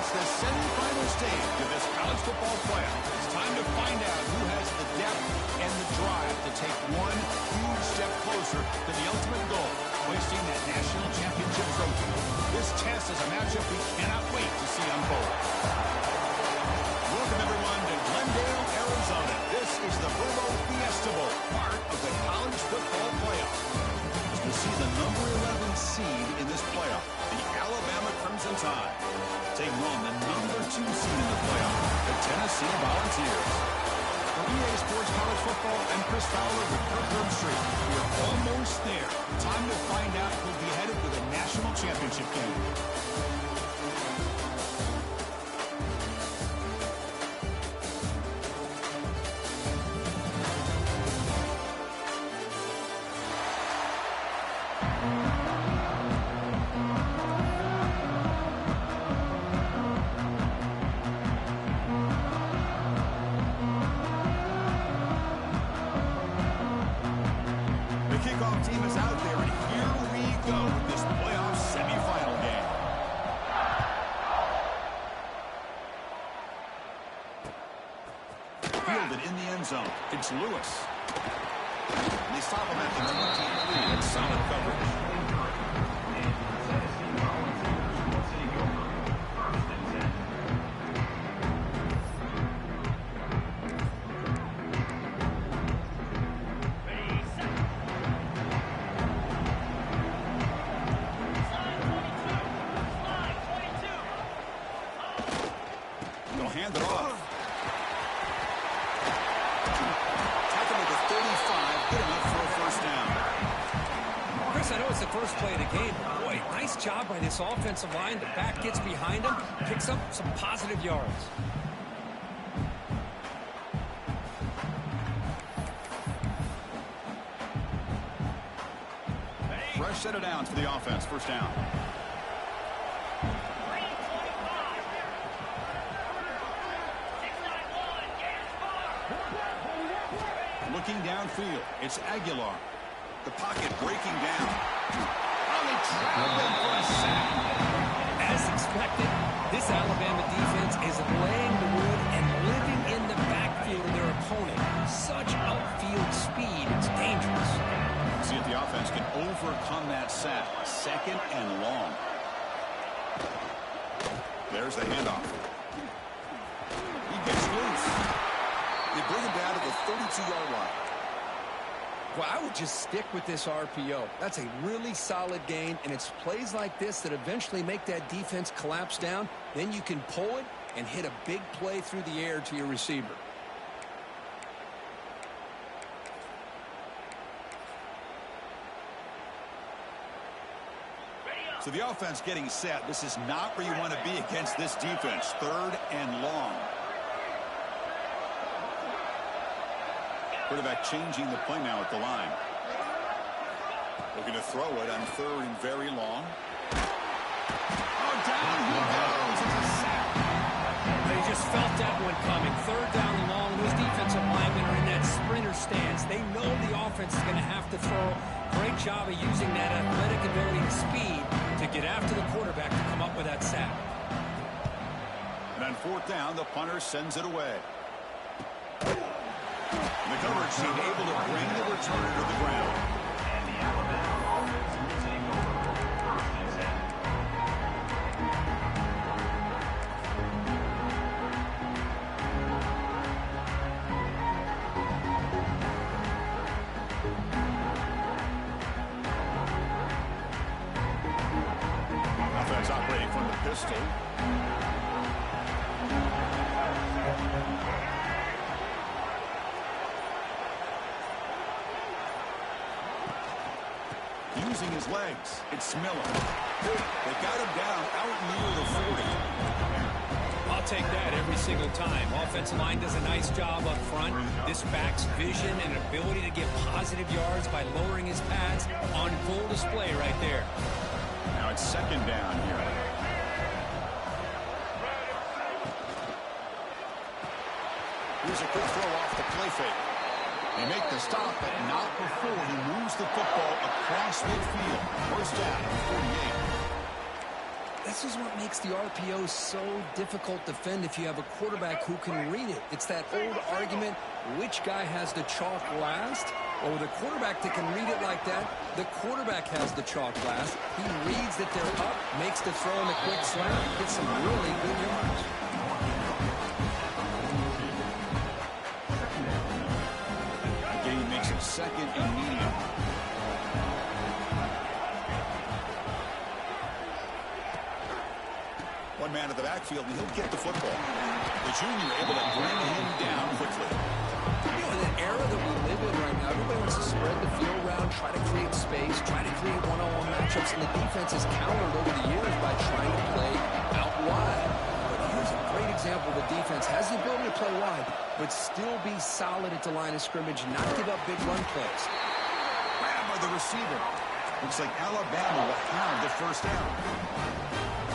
It's the semifinal stage of this college football playoff. It's time to find out who has the depth and the drive to take one huge step closer to the ultimate goal, hoisting that national championship trophy. This test is a matchup we cannot wait to see unfold. Welcome, everyone, to Glendale, Arizona. This is the Burro Fiesta Bowl, part of the college football playoff. As we see the number 11 seed in this playoff, the Alabama Crimson Tide, taking on the number 2 seed in the playoff, the Tennessee Volunteers. For EA Sports College Football, I'm Chris Fowler with Kirkland Street. We're almost there. Time to find out who'll be headed to the national championship game. Kickoff team is out there, and here we go with this playoff semifinal game. Fielded in the end zone. It's Lewis. They stop him at the 23. It's solid coverage. Hand it off. Tackle at the 35, good enough for a first down. Chris, I know it's the first play of the game. Boy, nice job by this offensive line. The back gets behind him, picks up some positive yards. Fresh set of downs for the offense, first down. Looking downfield, it's Aguilar. The pocket breaking down. Oh, they trapped him for a sack. As expected, this Alabama defense is laying the wood and living in the backfield of their opponent. Such outfield speed, it's dangerous. See if the offense can overcome that sack. Second and long. There's the handoff. He gets loose. They bring him down to the 32-yard line. Well, I would just stick with this RPO. That's a really solid gain, and it's plays like this that eventually make that defense collapse down. Then you can pull it and hit a big play through the air to your receiver. So the offense getting set. This is not where you want to be against this defense. Third and long. Quarterback changing the play now at the line. Looking to throw it on third and very long. Oh, down he goes. It's a sack. They just felt that one coming. Third down and long. Those defensive linemen are in that sprinter stance. They know the offense is going to have to throw. Great job of using that athletic ability and speed to get after the quarterback to come up with that sack. And on fourth down, the punter sends it away. The coverage team able to bring the return to the ground. And the Alabama offense will take over first and 10. Offense operating from the pistol. Using his legs, it's Miller. They got him down out near the 40. I'll take that every single time. Offensive line does a nice job up front. This back's vision and ability to get positive yards by lowering his pads on full display right there. Now it's second down here. Here's a quick throw off the play fake. They make the stop, but not before he moves the football across midfield. First down, 48. This is what makes the RPO so difficult to defend if you have a quarterback who can read it. It's that old argument, which guy has the chalk last? Well, with a quarterback that can read it like that, the quarterback has the chalk last. He reads that they're up, makes the throw in the quick slant, gets some really good yards. Game makes it second and medium. One man at the backfield, and he'll get the football. The junior able to bring him down quickly. You know, in an era that we live in right now, everybody wants to spread the field around, try to create space, try to create one-on-one matchups, and the defense has countered over the years by trying to play out wide. But here's a great example of a defense has the ability to play wide, but still be solid at the line of scrimmage, not give up big run plays. Grab by the receiver. Looks like Alabama will have the first down.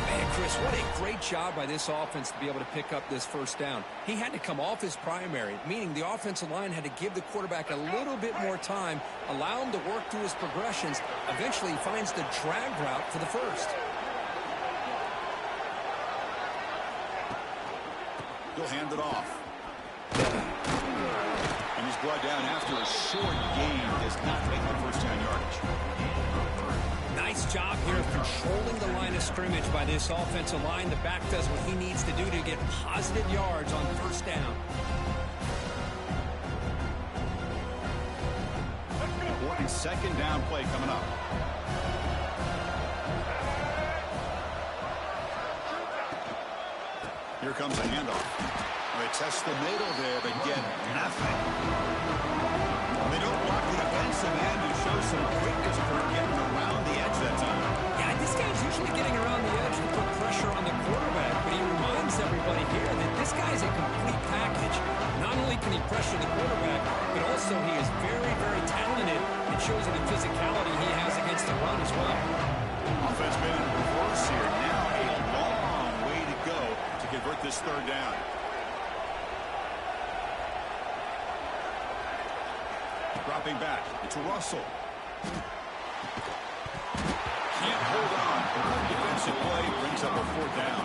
Man, Chris, what a great job by this offense to be able to pick up this first down. He had to come off his primary, meaning the offensive line had to give the quarterback a little bit more time, allow him to work through his progressions. Eventually, he finds the drag route for the first. He'll hand it off. And he's brought down after a short gain. Does not make the first down yardage. Nice job here of controlling the line of scrimmage by this offensive line. The back does what he needs to do to get positive yards on first down. Important second down play coming up. Here comes a handoff. They test the middle there, but get nothing. They don't block the defensive end and show some quickness for getting around the edge that time. Yeah, this guy's usually getting around the edge to put pressure on the quarterback, but he reminds everybody here that this guy's a complete package. Not only can he pressure the quarterback, but also he is very, very talented. It shows in the physicality he has against the run as well. Offense been in reverse here. Now a long way to go to convert this third down. Dropping back. It's Russell. Can't hold on. Defensive play brings up a fourth down.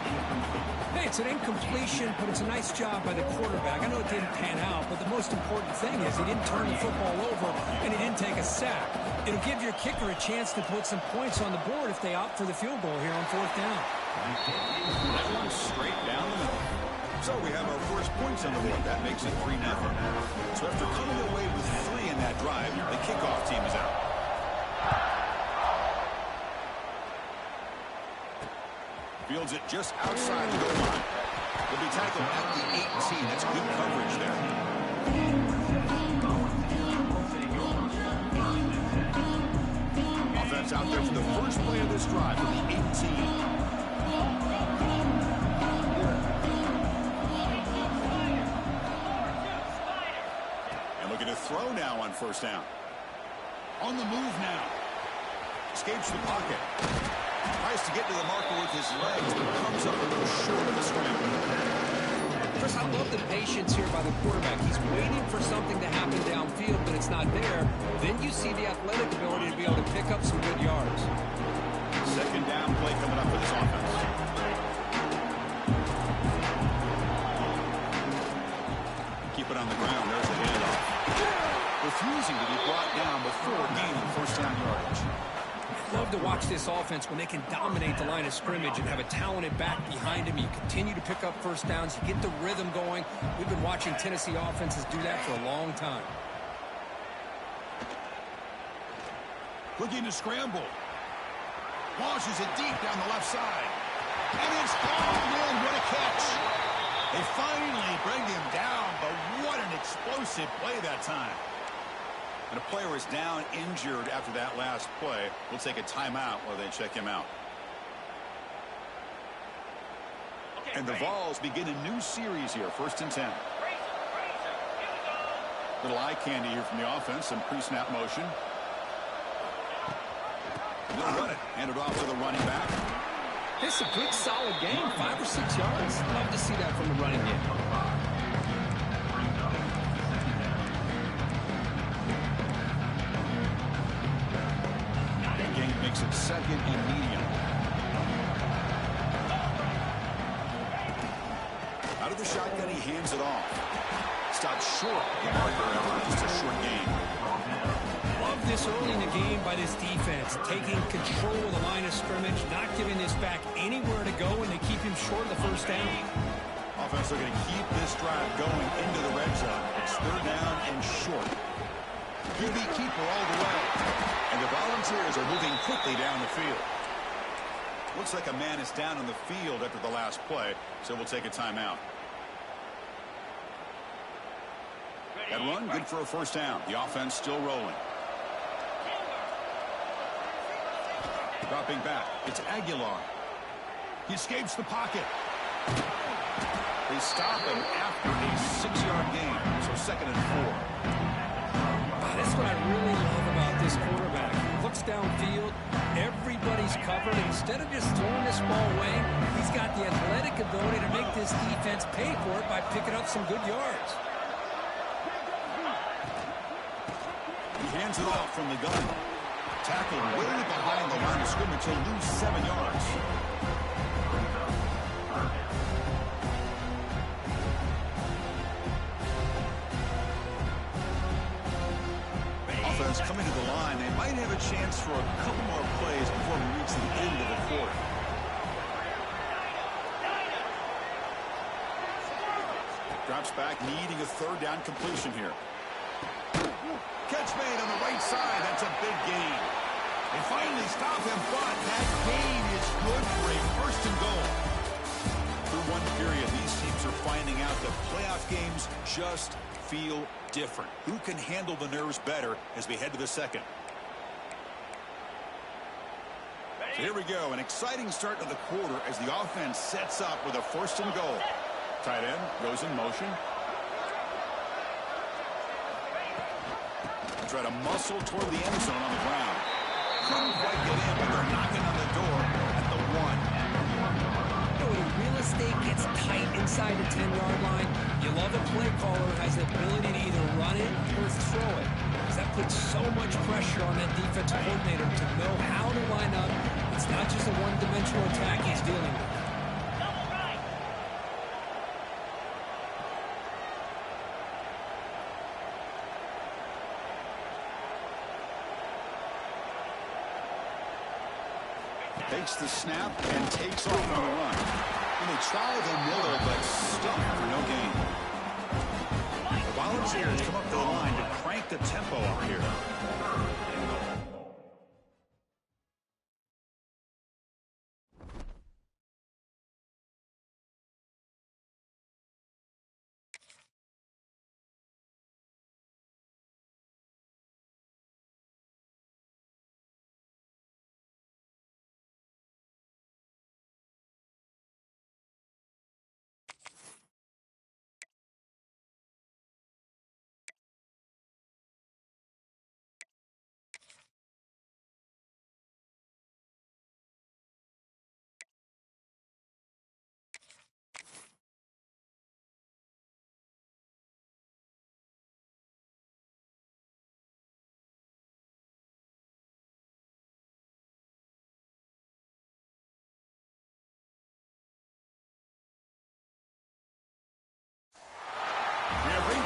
Hey, it's an incompletion, but it's a nice job by the quarterback. I know it didn't pan out, but the most important thing is he didn't turn the football over and he didn't take a sack. It'll give your kicker a chance to put some points on the board if they opt for the field goal here on fourth down. That one straight down the middle. So we have our first points on the board. That makes it 3-0. So after coming away with 3 in that drive, the kickoff team is out. Fields it just outside the goal line. He'll be tackled at the 18. That's good coverage there. Offense out there for the first play of this drive for the 18. Looking to throw now on first down. On the move now. Escapes the pocket. Tries to get to the marker with his legs, but comes up a little short of the scramble. Chris, I love the patience here by the quarterback. He's waiting for something to happen downfield, but it's not there. Then you see the athletic ability to be able to pick up some good yards. Second down play coming up for this offense. Keep it on the ground. There's the handoff. Refusing to be brought down before gaining first down yardage. I love to watch this offense when they can dominate the line of scrimmage and have a talented back behind him. You continue to pick up first downs. You get the rhythm going. We've been watching Tennessee offenses do that for a long time. Looking to scramble. Launches it deep down the left side. And it's hauled in. What a catch. They finally bring him down, but what an explosive play that time. And a player is down injured after that last play. We'll take a timeout while they check him out. And the Vols begin a new series here, 1st and 10. Little eye candy here from the offense, some pre-snap motion. They'll run it. Hand it off to the running back. This is a good, solid game, 5 or 6 yards. Love to see that from the running game. That game makes it second and medium. hands it off. Stopped short the marker after just a short game. Love this early in the game by this defense, taking control of the line of scrimmage, not giving this back anywhere to go, and they keep him short of the first down. Offense looking to keep this drive going into the red zone. It's third down and short. QB keeper all the way. And the Volunteers are moving quickly down the field. Looks like a man is down on the field after the last play, so we'll take a timeout. That run, good for a first down. The offense still rolling. Dropping back, it's Aguilar. He escapes the pocket. They stop him after a 6-yard gain, so second and 4. That's what I really love about this quarterback. He looks downfield, everybody's covered. Instead of just throwing this ball away, he's got the athletic ability to make this defense pay for it by picking up some good yards. He hands it off from the gun. Tackled way behind the line of scrimmage. He'll lose 7 yards. Offense coming to the line. They might have a chance for a couple more plays before we reach the end of the quarter. Drops back, needing a third down completion here. Catch made on the right side. That's a big gain. They finally stop him, but that gain is good for a first and goal. Through one period, these teams are finding out that playoff games just feel different. Who can handle the nerves better as we head to the second? So here we go. An exciting start to the quarter as the offense sets up with a first and goal. Tight end goes in motion. Try to muscle toward the end zone on the ground. Couldn't quite get in, but they're knocking on the door at the 1. When real estate gets tight inside the 10-yard line, you love a play caller who has the ability to either run it or throw it. Because that puts so much pressure on that defensive coordinator to know how to line up. It's not just a one-dimensional attack he's dealing with. Takes the snap and takes off on the run. And they try the middle, but stuck for no gain. The Volunteers come up to the line to crank the tempo up here.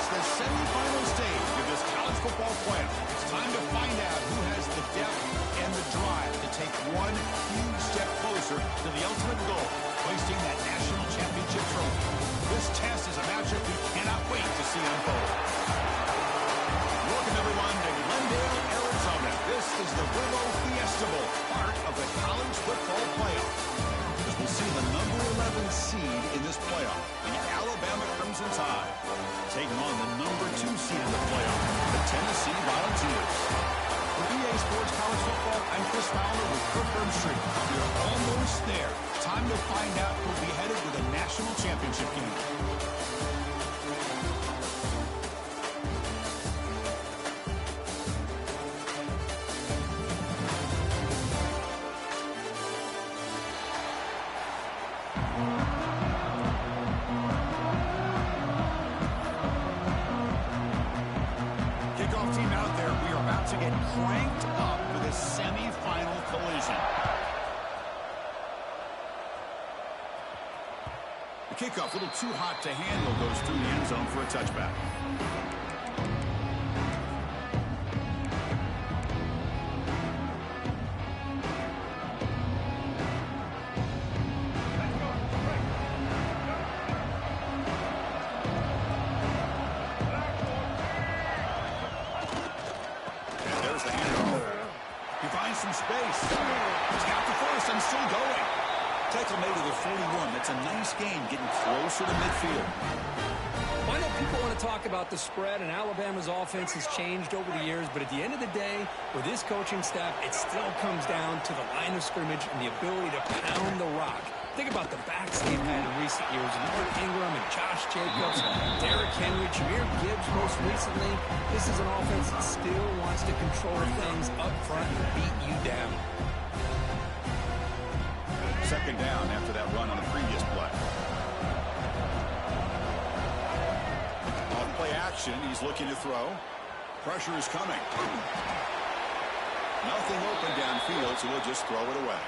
The semifinal stage of this college football playoff. It's time to find out who has the depth and the drive to take one huge step closer to the ultimate goal, hoisting that national championship trophy. This test is a matchup we cannot wait to see unfold. Welcome, everyone, to Glendale, Arizona. This is the Burro Fiesta Bowl, part of the college football playoff. As we'll see the number 11 seed in this playoff, the Alabama Crimson Tide, taking on the number 2 seed in the playoff, the Tennessee Volunteers. For EA Sports College Football, I'm Chris Fowler with Kirk Herbstreit. We're almost there. Time to find out who'll be headed to the national championship game. Cranked up for the semifinal collision. The Kickoff, a little too hot to handle, goes through the end zone for a touchback. And there's the handoff. He finds some space. He's got the first and still going. Tackle made to the 41. That's a nice game, getting closer to midfield. I know people want to talk about the spread, and Alabama's offense has changed over the years, but at the end of the day, with this coaching staff, it still comes down to the line of scrimmage and the ability to pound the rock. Think about the backs they've had in recent years. Mark Ingram and Josh Jacobs, Derrick Henry, Jahmyr Gibbs most recently. This is an offense that still wants to control things up front and beat you down. Second down after that run on the previous play. On play action, he's looking to throw. Pressure is coming. Nothing open downfield, so we'll just throw it away.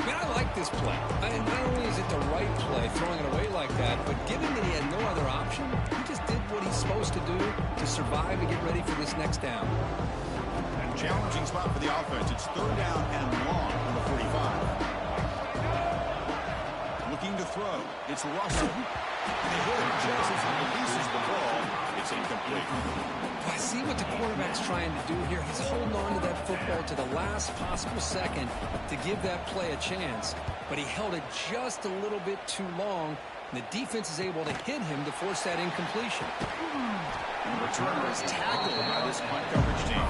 Man, I like this play. And not only is it the right play, throwing it away like that, but given that he had no other option, he just did what he's supposed to do to survive and get ready for this next down. And challenging spot for the offense. It's third down and long on the 45. Looking to throw. It's Russell. And they hit him just as he releases the ball. It's incomplete. I see what the quarterback's trying to do here. He's holding on to that football to the last possible second to give that play a chance. But he held it just a little bit too long. And the defense is able to hit him to force that incompletion. And the returner is tackled by this punt coverage team.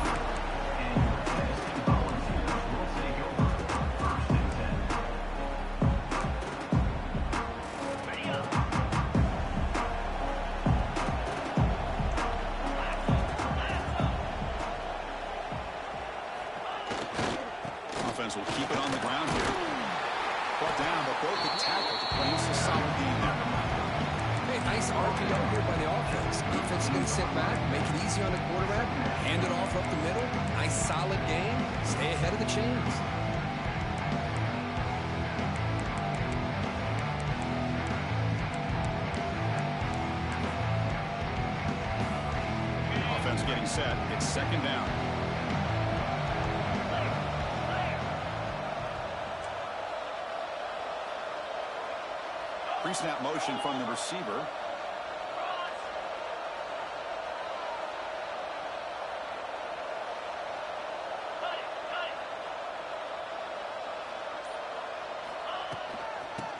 Will keep it on the ground here. Brought down, but broke the tackle to place a solid game there. Hey, nice RPO here by the offense. Defense is going to sit back, make it easy on the quarterback, hand it off up the middle. Nice solid game. Stay ahead of the chains. Offense getting set. It's second down. Pre-snap motion from the receiver.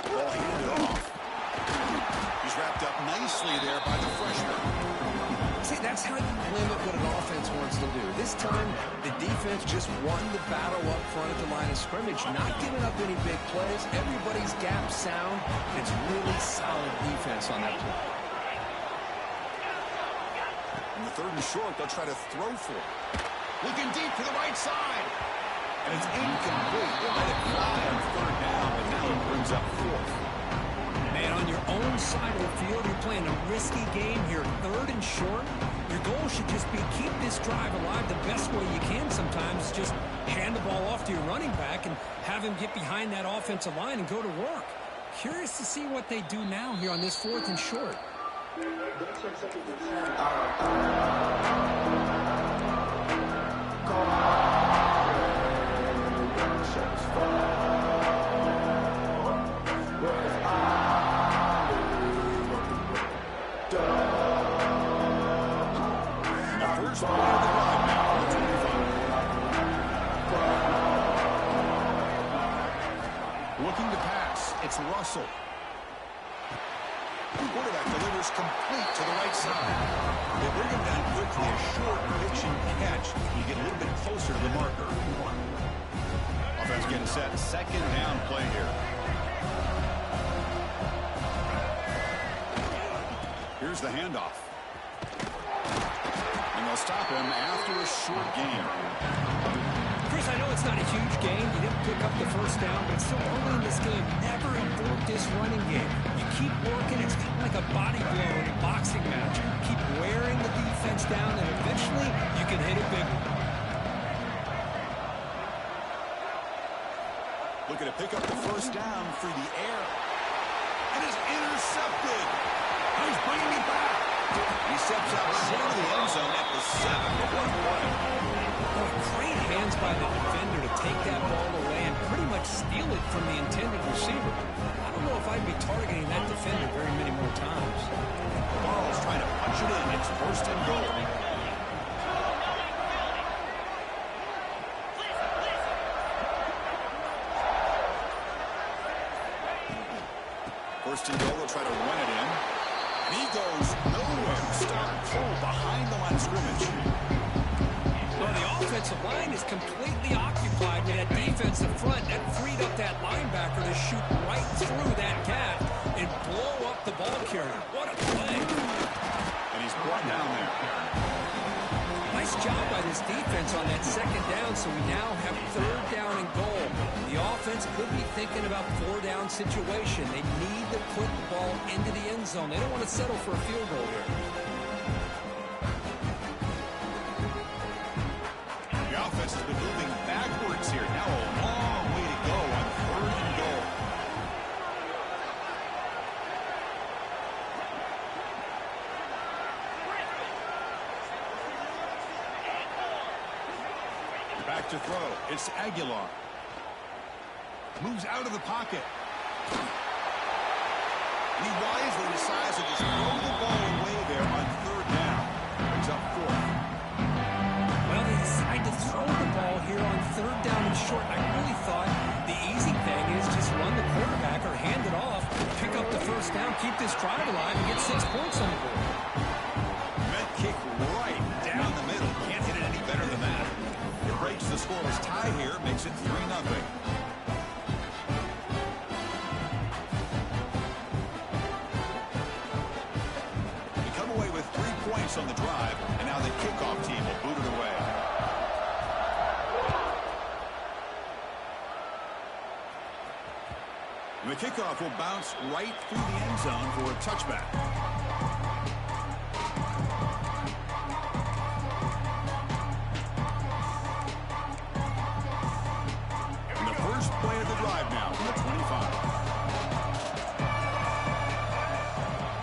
Ball handed off. He's wrapped up nicely there by the freshman. See, that's how you limit what an offense wants to do. This time, the defense just won the battle up front at the line of scrimmage, not giving up any big plays. Everybody's gap sound. It's really solid defense on that play. In the third and short, they'll try to throw for it. Looking deep to the right side. And it's incomplete. They let it fly on third down, but now it brings up fourth. Man, on your own side of the field, you're playing a risky game here. Third and short. Your goal should just be keep this drive alive the best way you can sometimes. Is just hand the ball off to your running back and have him get behind that offensive line and go to work. Curious to see what they do now here on this fourth and short. First play of the drive now on the 25. Looking to pass. It's Russell. The quarterback delivers complete to the right side. They bring him down quickly. A short pitch and catch. You get a little bit closer to the marker. Offense getting set. Second down play here. Here's the handoff. And they'll stop him after a short gain. Chris, I know it's not a huge gain. You didn't pick up the first down, but still early in this game, never abort this running game. You keep working. It's kind of like a body blow in a boxing match. Keep wearing the defense down, and eventually you can hit a big one. Looking to pick up the first down through the air. It is intercepted. He's bringing it back. He steps out short of the end zone at the 7. What a play. Well, great hands by the defender to take that ball away and pretty much steal it from the intended receiver. I don't know if I'd be targeting that defender very many more times. Ball's trying to punch it in. It's first and goal. First and goal, they'll try to run it in. And he goes nowhere. Stop pull behind the line of scrimmage. Well, the offensive line is completely occupied with that defensive front. That freed up that linebacker to shoot right through that gap and blow up the ball carrier. What a play. And he's brought down there. Nice job by this defense on that second down, so we now have third down and goal. The offense could be thinking about four-down situation. They need to put the ball into the end zone. They don't want to settle for a field goal here. The offense has been moving backwards here. Now a long way to go on third and goal. Back to throw. It's Aguilar. Moves out of the pocket. He wisely decides to just throw the ball away there on third down. Brings up fourth. Well, they decide to throw the ball here on third down and short. I really thought the easy thing is just run the quarterback or hand it off, pick up the first down, keep this drive alive, and get 6 points on the board. Met kick right down the middle. Can't hit it any better than that. It breaks the scoreless tie here, makes it 3-0. On the drive, and now the kickoff team will boot it away. And the kickoff will bounce right through the end zone for a touchback. And the first play of the drive now from the 25.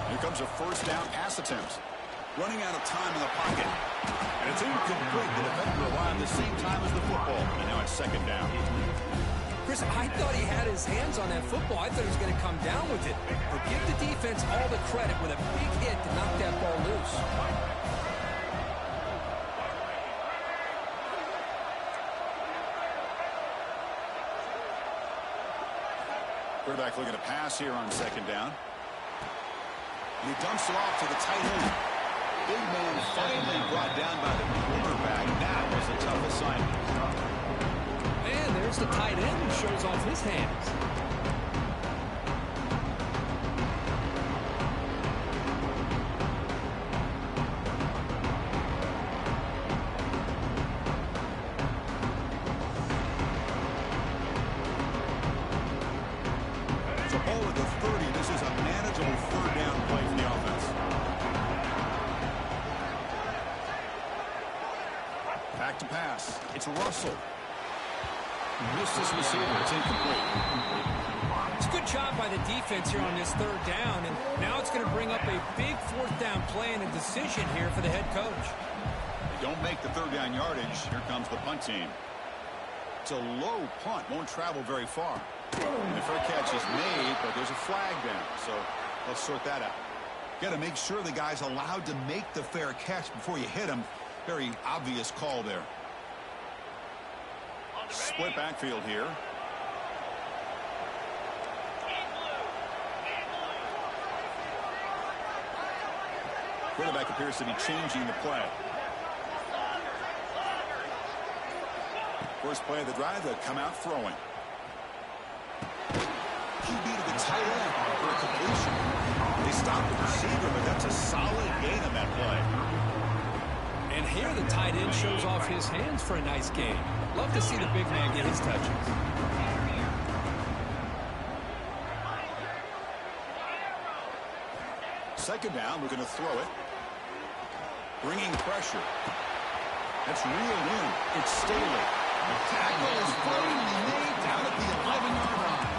Here comes a first down pass attempt. Running out of time in the pocket. And it's incomplete. The defender arrived the same time as the football. And now it's second down. Chris, I thought he had his hands on that football. I thought he was going to come down with it. But give the defense all the credit with a big hit to knock that ball loose. Quarterback looking to pass here on second down. And he dumps it off to the tight end. Big man finally brought down by the quarterback. That was a tough assignment. And there's the tight end who shows off his hands. It's a ball at the 30. This is a manageable third down play for the offense. Back to pass. It's Russell. Missed this receiver. It's incomplete. It's a good job by the defense here on this third down, and now it's going to bring up a big fourth down play and a decision here for the head coach. They don't make the third down yardage. Here comes the punt team. It's a low punt. Won't travel very far. And the fair catch is made, but there's a flag down, so let's sort that out. Got to make sure the guy's allowed to make the fair catch before you hit him. Very obvious call there. Split backfield here. Quarterback appears to be changing the play. First play of the drive, they'll come out throwing. QB to the tight end for a completion. They stop the receiver, but that's a solid gain on that play. And here the tight end shows off his hands for a nice gain. Love to see the big man get his touches. Second down, looking to throw it. Bringing pressure. That's reeled in. It's Staley. The tackle is finally made down at the 11-yard line.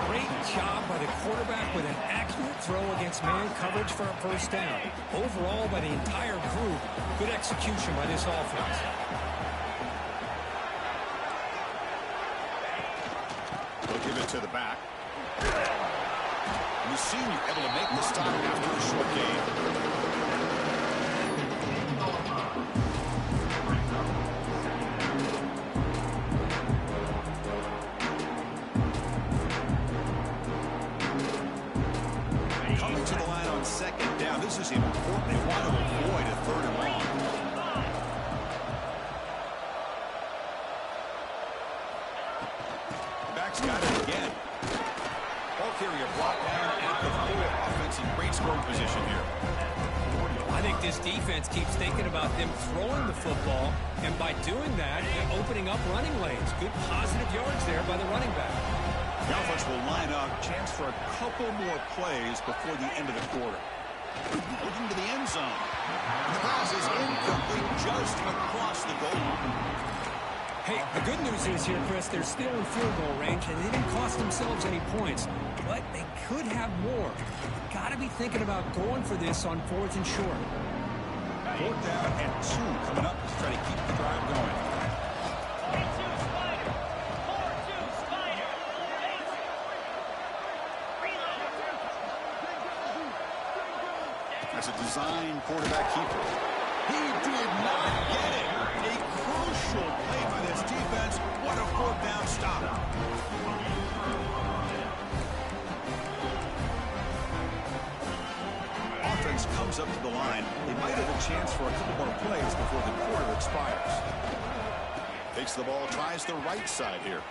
Great job by the quarterback with an accurate throw against man coverage for a first down. Overall, by the entire group, good execution by this offense. They'll give it to the back. And the senior able to make the stop after a short gain. Coming to the line on second down. This is important. They want to avoid a third and long. Back's got it again. Ball carrier brought down at the 4. Offense in great scoring position here. I think this defense keeps thinking about them throwing the football, and by doing that, they're opening up running lanes. Good positive yards there by the running back. The offense will line up. Chance for a couple more plays before the end of the quarter. Looking to the end zone. Pass is incomplete just across the goal line. Hey, the good news is here, Chris, they're still in field goal range, and they didn't cost themselves any points. But they could have more. Got to be thinking about going for this on 4th and short. 4th down and 2 coming up to try to keep the drive going. That's a design quarterback keeper. He did not get it. A crucial play by this defense. What a 4th down stop. Offense comes up to the line. They might have a chance for a couple more plays before the quarter expires. Takes the ball, tries the right side here.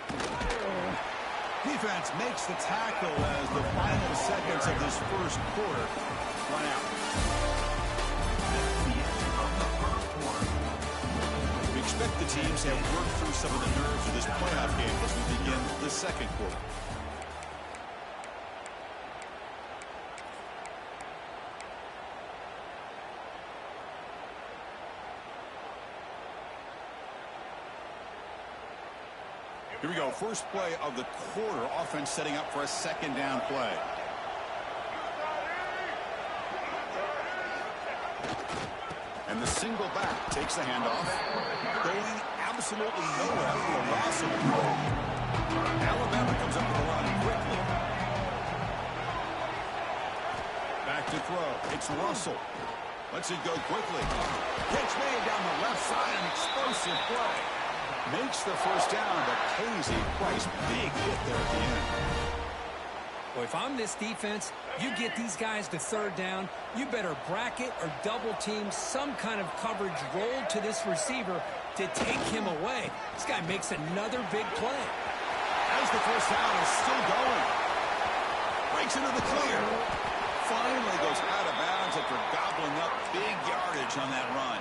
Defense makes the tackle as the final seconds of this first quarter run out. We expect the teams to have worked through some of the nerves of this playoff game as we begin the second quarter. Here we go. First play of the quarter. Offense setting up for a second down play. And the single back takes the handoff. Going absolutely nowhere after a loss of control. Alabama comes up to the line quickly. Back to throw. It's Russell. Lets it go quickly. Catch made down the left side. An explosive play. Makes the first down, but pays a price. Big hit there at the end. Well, if I'm this defense, you get these guys to 3rd down, you better bracket or double team some kind of coverage rolled to this receiver to take him away. This guy makes another big play. As the first down is still going. Breaks into the clear. Finally goes out of bounds after gobbling up big yardage on that run.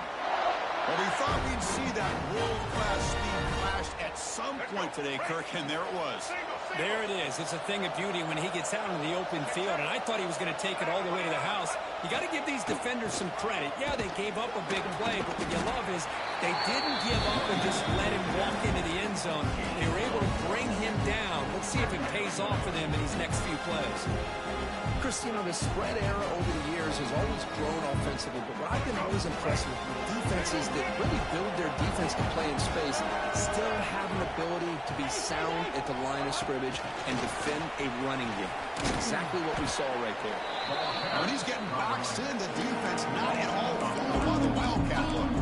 Well, we thought we'd see that world-class speed flash at some point today, Kirk, and there it was. There it is. It's a thing of beauty when he gets out in the open field, and I thought he was going to take it all the way to the house. You got to give these defenders some credit. Yeah, they gave up a big play, but what you love is they didn't give up and just let him walk into the end zone. They were able to bring him down. Let's see if it pays off for them in these next few plays. Chris, you know, the spread era over the years has always grown offensively, but what I've been always impressed with defenses that really build their defense to play in space still have an ability to be sound at the line of scrimmage and defend a running game. That's exactly what we saw right there. When he's getting boxed in, the defense not at all form on the Wildcat look.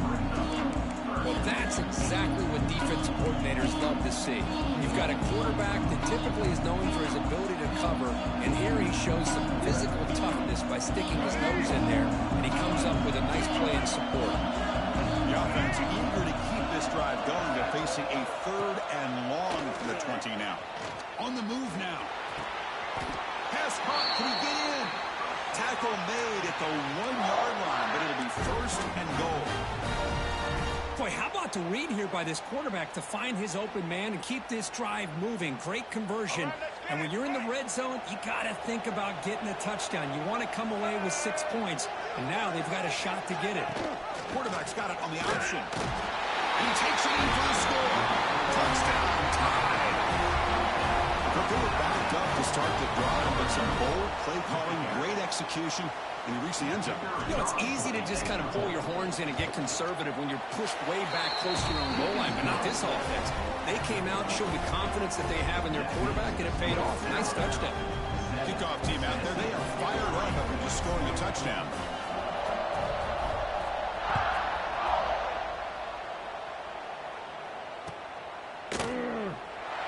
Well, that's exactly what defensive coordinators love to see. You've got a quarterback that typically is known for his ability to cover, and here he shows some physical toughness by sticking his nose in there, and he comes up with a nice play in support. The offense eager to keep this drive going. They're facing a 3rd and long from the 20 now. On the move now. Pass caught. Can he get in? Tackle made at the 1-yard line, but it'll be 1st and goal. Boy, how about the read here by this quarterback to find his open man and keep this drive moving. Great conversion. And when you're in the red zone, you got to think about getting a touchdown. You want to come away with 6 points. And now they've got a shot to get it. Quarterback's got it on the option. And he takes it in for the score. Touchdown, tied. But they were backed up to start the drive, but some bold play calling, great execution, and he reached the end zone. You know, it's easy to just kind of pull your horns in and get conservative when you're pushed way back close to your own goal line, but not this offense. They came out, showed the confidence that they have in their quarterback, and it paid off. Nice touchdown. Kickoff team out there, they are fired up after just scoring a touchdown.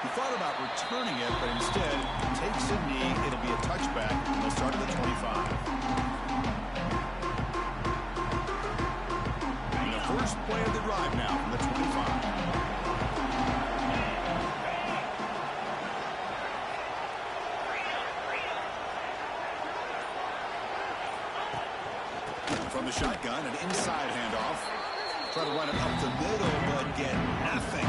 He thought about returning it, but instead takes a knee. It'll be a touchback, and they'll start at the 25. And the first play of the drive now from the 25. From the shotgun, an inside handoff. Try to run it up the middle, but get nothing.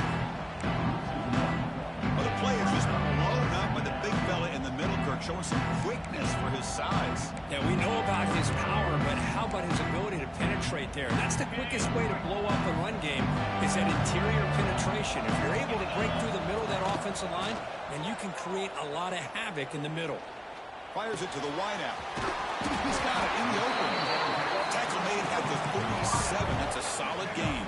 Well, the play is just blown up by the big fella in the middle, Kirk, showing some quickness for his size. Yeah, we know about his power, but how about his ability to penetrate there? That's the quickest way to blow up a run game, is that interior penetration. If you're able to break through the middle of that offensive line, then you can create a lot of havoc in the middle. Fires it to the wideout. He's got it in the open. Tackle made at the 37. That's a solid game.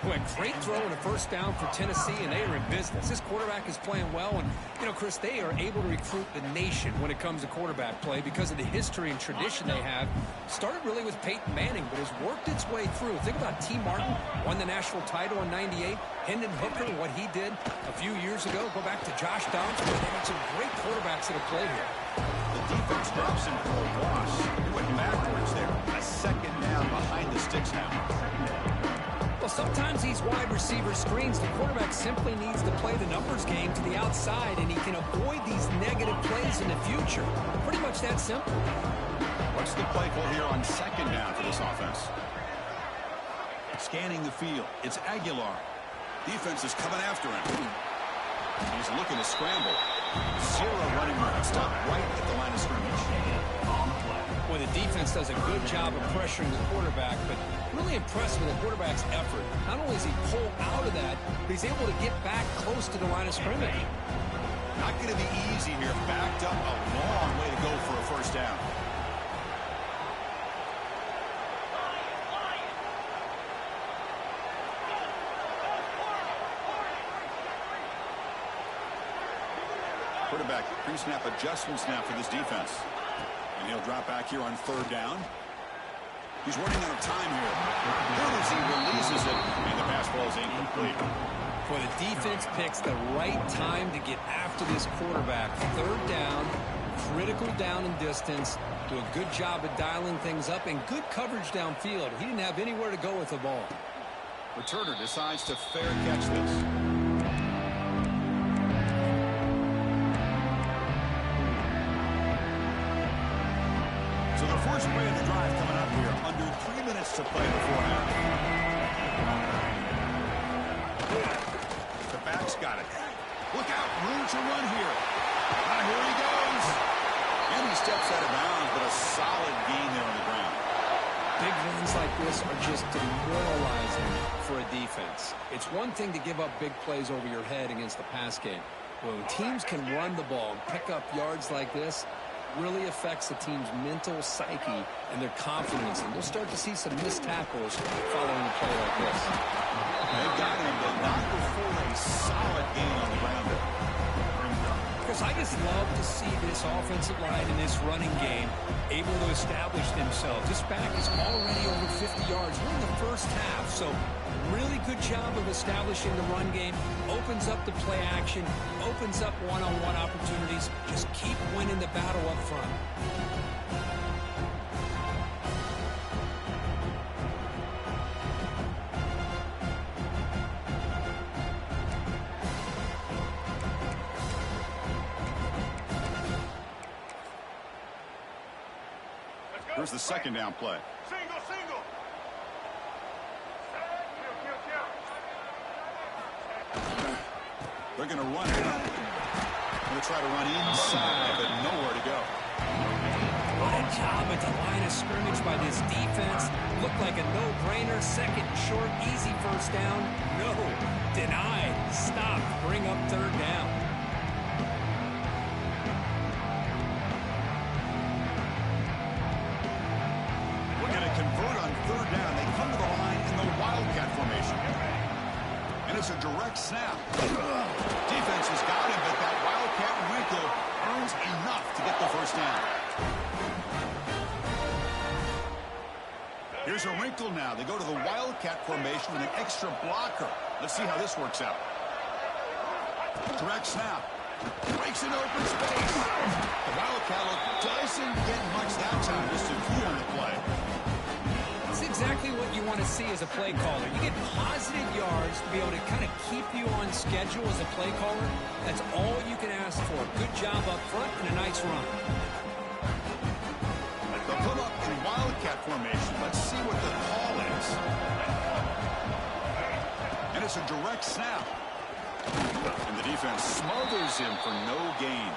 Boy, great throw and a first down for Tennessee, and they are in business. This quarterback is playing well, and, you know, Chris, they are able to recruit the nation when it comes to quarterback play because of the history and tradition they have. Started really with Peyton Manning, but has worked its way through. Think about T. Martin, won the national title in '98. Hendon Hooker, what he did a few years ago. Go back to Josh Downs. They've had some great quarterbacks that have played here. The defense drops him for a loss. He went backwards there. A second down behind the sticks now. Well, sometimes these wide receiver screens, the quarterback simply needs to play the numbers game to the outside, and he can avoid these negative plays in the future. Pretty much that simple. What's the play call here on second down for this offense? Scanning the field. It's Aguilar. Defense is coming after him. He's looking to scramble. Zero running room. Stop right at the line of scrimmage. Well, the defense does a good job of pressuring the quarterback, but really impressed with the quarterback's effort. Not only does he pull out of that, but he's able to get back close to the line of scrimmage. Not going to be easy here. Backed up, a long way to go for a first down. Quarterback pre-snap adjustments now for this defense. And he'll drop back here on third down. He's running out of time here. Good as he releases it, and the pass ball is incomplete. Well, the defense picks the right time to get after this quarterback. Third down, critical down and distance. Do a good job of dialing things up, and good coverage downfield. He didn't have anywhere to go with the ball. Returner decides to fair catch this. So the first play of the drive coming up here. Under 3 minutes to play before half. The back's got it. Look out, room to run here. Here he goes. And he steps out of bounds, but a solid gain there on the ground. Big runs like this are just demoralizing for a defense. It's one thing to give up big plays over your head against the pass game. When teams can run the ball and pick up yards like this, really affects the team's mental psyche and their confidence, and we'll start to see some missed tackles following a play like this. They've got him, but not before a solid gain on the ground. Because I just love to see this offensive line in this running game able to establish themselves. This back is already over 50 yards. We're in the first half, so really good job of establishing the run game. Opens up the play action, opens up one-on-one opportunities. Just keep winning the battle up front. Here's the second down play. Single. They're going to run it. Going to try to run inside, but nowhere to go. Good job at the line of scrimmage by this defense. Looked like a no-brainer. Second and short, easy first down. No. Denied. Stop. Bring up third down. it's a direct snap. Defense has got him, but that Wildcat wrinkle earns enough to get the first down. Here's a wrinkle now. They go to the Wildcat formation with an extra blocker. Let's see how this works out. Direct snap. Breaks an open space. The Wildcat doesn't get much that time. Just a few on the play. It's exactly what you want to see as a play caller. You get positive yards to be able to kind of keep you on schedule as a play caller. That's all you can ask for. Good job up front and a nice run. They'll come up in Wildcat formation. Let's see what the call is. And it's a direct snap. And the defense smothers him for no gain.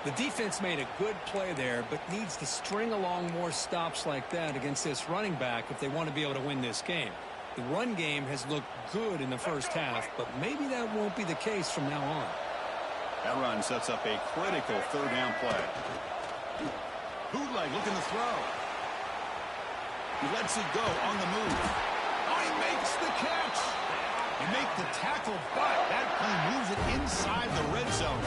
The defense made a good play there, but needs to string along more stops like that against this running back if they want to be able to win this game. The run game has looked good in the first half, but maybe that won't be the case from now on. That run sets up a critical third down play. Bootleg looking to throw. He lets it go on the move. Oh, he makes the catch. They make the tackle, but that play moves it inside the red zone.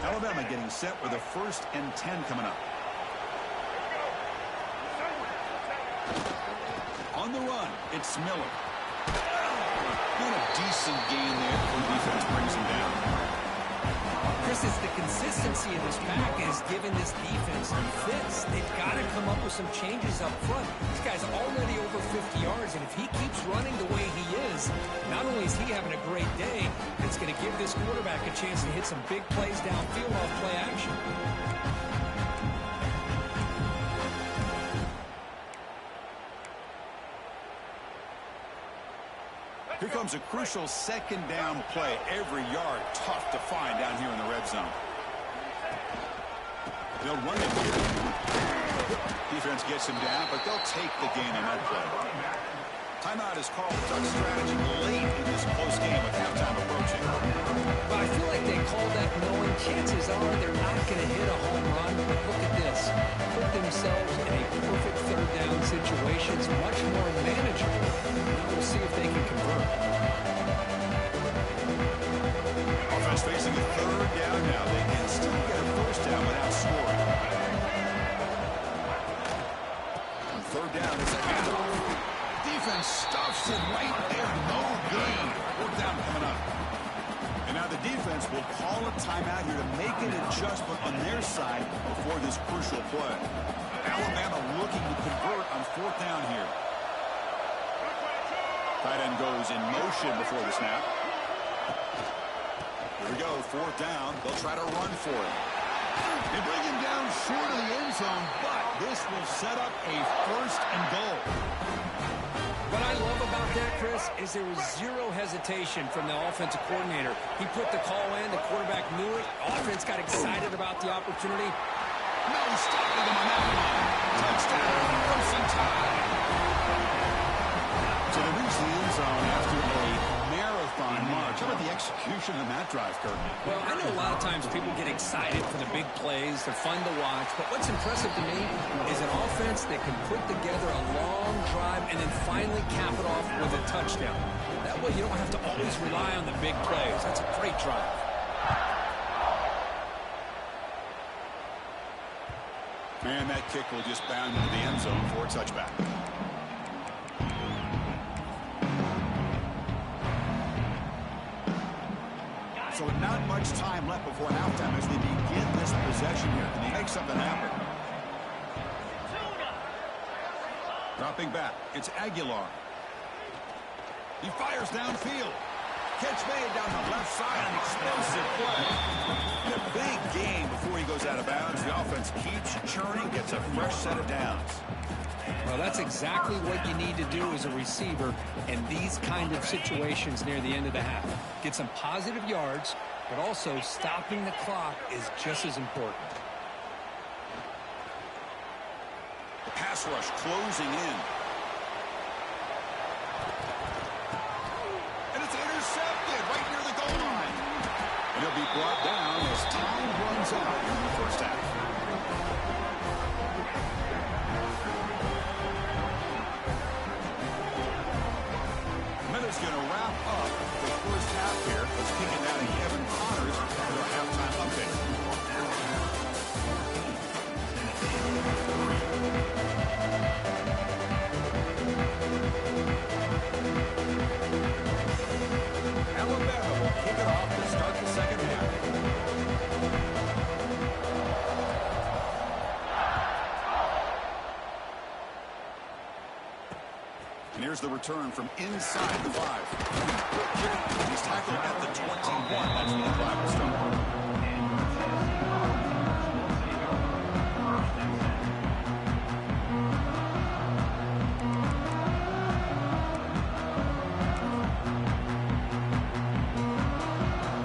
Alabama getting set with a 1st and 10 coming up. On the run, it's Miller. Doing a decent gain there before the defense brings him down. Chris, it's the consistency in this pack is giving this defense fits. They've got to come up with some changes up front. This guy's already over 50 yards, and if he keeps running the way he is, not only is he having a great day, it's going to give this quarterback a chance to hit some big plays downfield off play action. Here comes a crucial 2nd down play. Every yard tough to find down here in the red zone. They'll run it here. Defense gets him down, but they'll take the gain on that play. Timeout is called. Duck strategy late in this close game with halftime approaching. But I feel like they call that knowing chances are they're not going to hit a home run. But look at this. Put themselves in a perfect third down situation. It's much more manageable. We'll see if they can convert. Offense facing a 3rd down now. They can still get a 1st down without scoring. On 3rd down, it's a handoff. Defense stuffs it right there. No gain. 4th down coming up. And now the defense will call a timeout here to make an adjustment on their side before this crucial play. Alabama looking to convert on 4th down here. Tight end goes in motion before the snap. Here we go, 4th down. They'll try to run for it. They bring him down short of the end zone, but this will set up a 1st and goal. What I love about that, Chris, is there was zero hesitation from the offensive coordinator. He put the call in. The quarterback knew it. Offense got excited about the opportunity. No stopping him on that one. Touchdown, first and time. So they reach the end zone after a marathon march. How about the execution on that drive, Kurt? Well, I know a lot of times people get excited for the big plays. They're fun to watch. But what's impressive to me is an offense that can put together a long drive and then finally cap it off with a touchdown. That way you don't have to always rely on the big plays. That's a great drive. Man, that kick will just bound into the end zone for a touchback. So not much time left before halftime as they begin this possession here. Can they make something happen? Dropping back, it's Aguilar. He fires downfield. Catch made down the left side, an explosive play. And a big gain before he goes out of bounds. The offense keeps churning, gets a fresh set of downs. Well, that's exactly what you need to do as a receiver in these kind of situations near the end of the half. Get some positive yards, but also stopping the clock is just as important. The pass rush closing in. And it's intercepted right near the goal line. And he'll be brought down as time runs out in the first half. going to wrap up the first half here. Let's kick it down to Kevin Connors for the halftime update. Alabama will kick it off to start the second half. And here's the return from inside the 5. He's tackled at the 21. That's when the drive will start.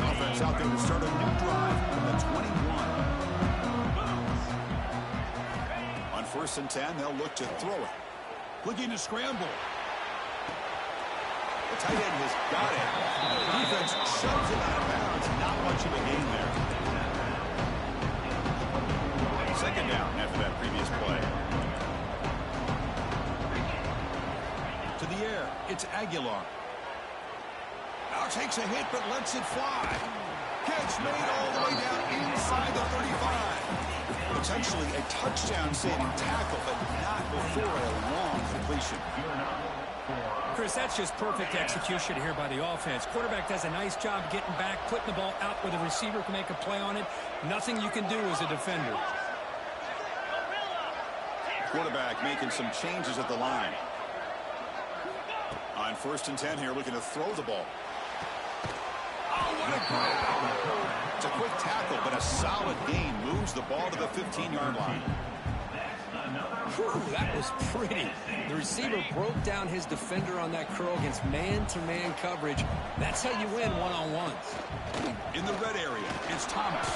Offense out there to start a new drive from the 21. On 1st and 10, they'll look to throw it. Looking to scramble. The tight end has got it. The defense shoves it out of bounds. Not much of a gain there. Second down after that previous play. To the air. It's Aguilar. Now takes a hit but lets it fly. Catch made all the way down inside the 35. Potentially a touchdown-saving tackle, but not before a long completion. Chris, that's just perfect execution here by the offense. Quarterback does a nice job getting back, putting the ball out where the receiver can make a play on it. Nothing you can do as a defender. Quarterback making some changes at the line. On 1st and 10 here, looking to throw the ball. Oh, what a grab! It's a quick tackle, but a solid gain moves the ball to the 15-yard line. Whew, that was pretty. The receiver broke down his defender on that curl against man-to-man coverage. That's how you win one-on-ones. In the red area, it's Thomas.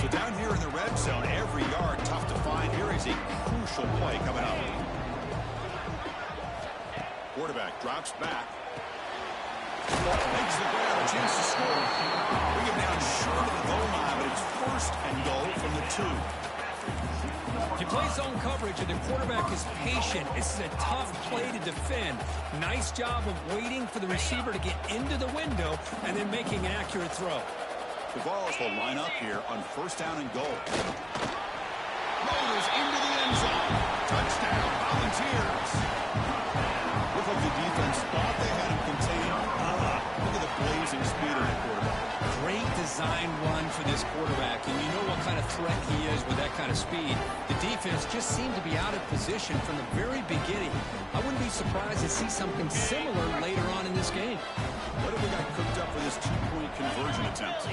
So down here in the red zone, every yard tough to find. Here is a crucial play coming up. Quarterback drops back. Makes the grab, a chance to score. Bring him down short of the goal line, but it's 1st and goal from the 2. You play zone coverage and the quarterback is patient. This is a tough play to defend. Nice job of waiting for the receiver to get into the window and then making an accurate throw. The Vols will line up here on 1st down and goal. Motors into the end zone. Touchdown, Volunteers. Looked like the defense thought they had him contained. Look at the blazing speed of that quarterback. Great design run for this quarterback, and you know what kind of threat he is with that kind of speed. The defense just seemed to be out of position from the very beginning. I wouldn't be surprised to see something similar later on in this game. What have we got cooked up for this 2-point conversion attempt?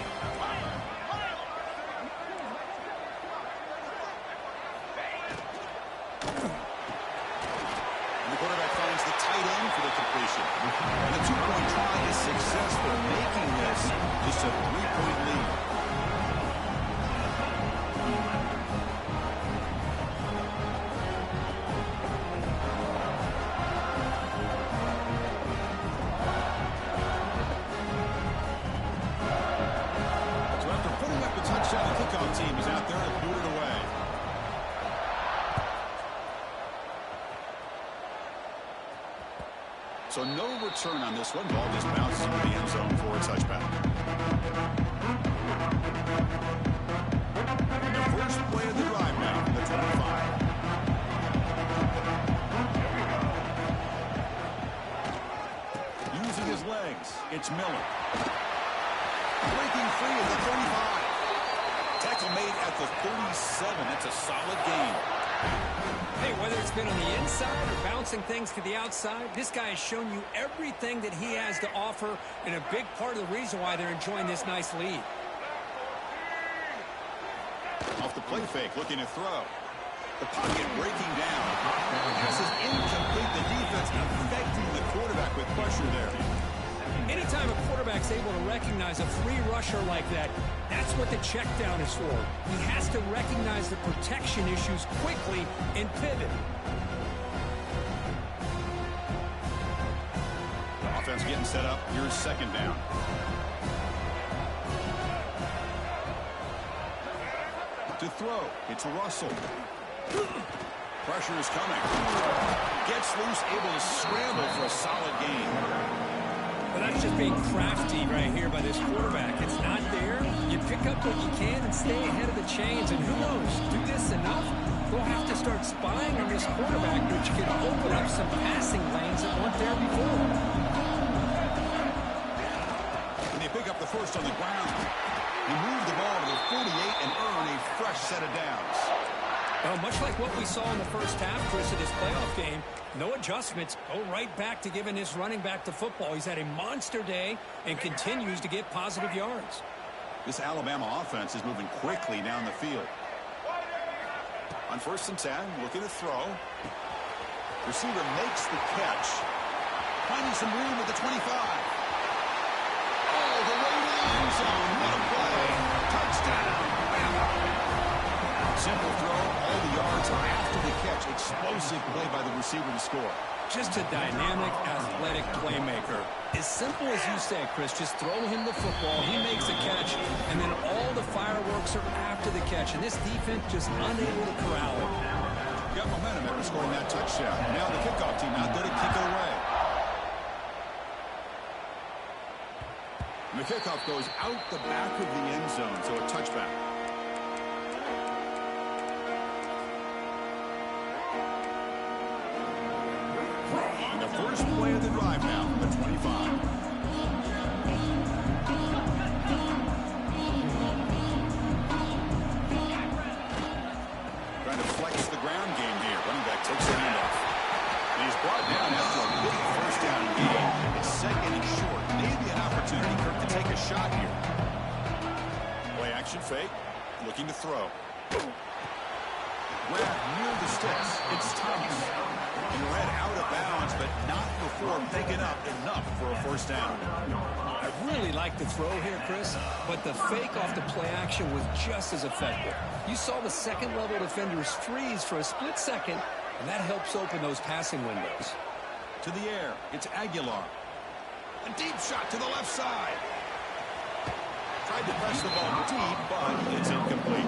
The quarterback finds the tight end for the completion. And the 2-point try is successful, making this just a 3-point lead. So after putting up the touchdown, the kickoff team is out there to boot it away. So no return on this one. Ball just bounces into the end zone for a touchback. The first play of the drive now from the 25. Using his legs, it's Miller. Breaking free at the 35. Tackle made at the 37. That's a solid gain. Hey, whether it's been on the inside or bouncing things to the outside, this guy has shown you everything that he has to offer, and a big part of the reason why they're enjoying this nice lead. Off the play fake, looking to throw. The pocket breaking down. Pass is incomplete. The defense affecting the quarterback with pressure there. Anytime a quarterback's able to recognize a free rusher like that, that's what the check down is for. He has to recognize the protection issues quickly and pivot. Offense getting set up. Here's 2nd down. To throw, it's Russell. Pressure is coming. Gets loose, able to scramble for a solid gain. Well, that's just being crafty right here by this quarterback. It's not there. You pick up what you can and stay ahead of the chains. And who knows, do this enough, they'll have to start spying on this quarterback, which could open up some passing lanes that weren't there before. And they pick up the first on the ground. They move the ball to the 48 and earn a fresh set of downs. Well, much like what we saw in the first half, Chris, of this playoff game, no adjustments, go right back to giving his running back the football. He's had a monster day and continues to get positive yards. This Alabama offense is moving quickly down the field. On 1st and 10, looking to throw. Receiver makes the catch. Finding some room at the 25. All the way to the end zone. What a play. Touchdown. Simple throw, all the yards after the catch. Explosive play by the receiver to score. Just a dynamic, athletic playmaker. As simple as you say, Chris, just throw him the football, he makes a catch, and then all the fireworks are after the catch. And this defense just unable to corral him. Got momentum after scoring that touchdown. Now the kickoff team out there to kick it away. And the kickoff goes out the back of the end zone, so a touchback. And the first play of the drive now, the 25. Trying to flex the ground game here. Running back takes the handoff. And he's brought down after a big first down gain. It's second and short. Maybe an opportunity, Kirk, to take a shot here. Play action fake. Looking to throw. Grab near the sticks. It's Thomas. And read out of bounds, but not before picking up enough for a first down. I really like the throw here, Chris, but the fake off the play action was just as effective. You saw the second-level defenders freeze for a split second, and that helps open those passing windows. To the air, it's Aguilar. A deep shot to the left side. Tried to press the ball deep, but it's incomplete.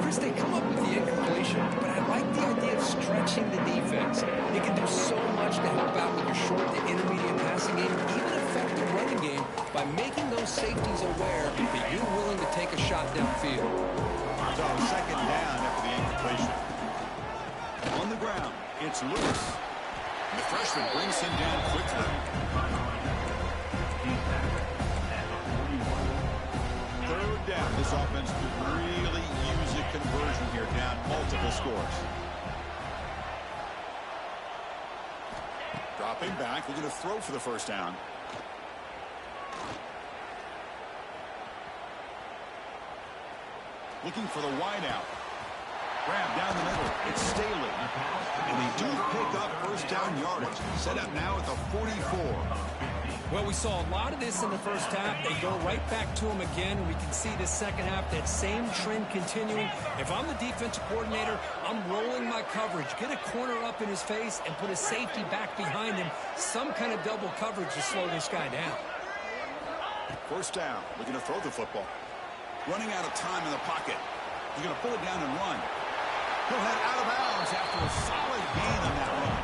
Chris, they come up with the incompletion, but I like the idea of stretching the defense. It can do so much to help out with your short to intermediate passing game, even affect the running game by making those safeties aware that you're willing to take a shot downfield. So second down after the incompletion. On the ground, it's Lewis. And the freshman brings him down quickly. Third down. This offense could really use a conversion here, down multiple scores. Dropping back, looking to throw for the first down. Looking for the wideout. Grab down the middle. It's Staley. And they do pick up first down yardage. Set up now at the 44. Well, we saw a lot of this in the first half. They go right back to him again, and we can see the second half, that same trend continuing. If I'm the defensive coordinator, I'm rolling my coverage. Get a corner up in his face and put a safety back behind him. Some kind of double coverage to slow this guy down. First down. Looking to throw the football. Running out of time in the pocket. He's going to pull it down and run. He'll head out of bounds after a solid gain on that run.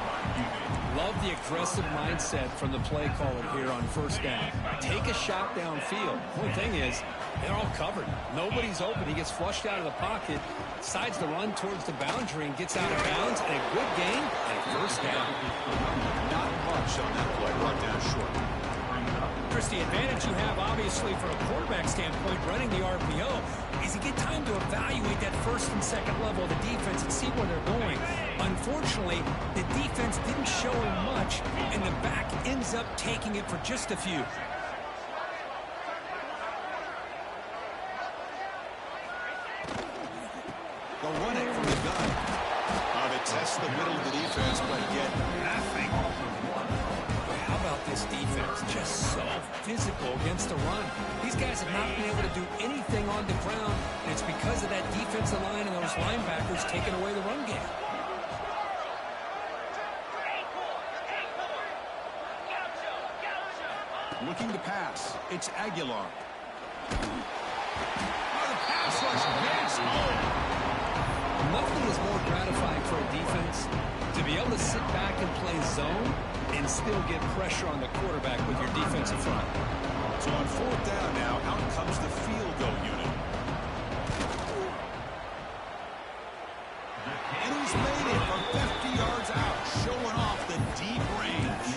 Love the aggressive mindset from the play caller here on first down. Take a shot downfield. The only thing is, they're all covered. Nobody's open. He gets flushed out of the pocket, decides to run towards the boundary and gets out of bounds. And a good gain and a first down. Not much on that play. Brought down short. Chris, the advantage you have, obviously, from a quarterback standpoint, running the RPO, is you get time to evaluate that first and second level of the defense and see where they're going. Unfortunately, the defense didn't show him much, and the back ends up taking it for just a few. They'll run it from the gun. They test the middle of the defense, but get nothing. How about this defense? Just so physical against the run. These guys have not been able to do anything on the ground, and it's because of that defensive line and those linebackers taking away the run game. Looking to pass. It's Aguilar. Oh, the pass rush. Yes. Oh, Nothing is more gratifying for a defense to be able to sit back and play zone and still get pressure on the quarterback with your defensive front. So on fourth down now, out comes the field goal unit. And he's made it from 50 yards out, showing off the deep range.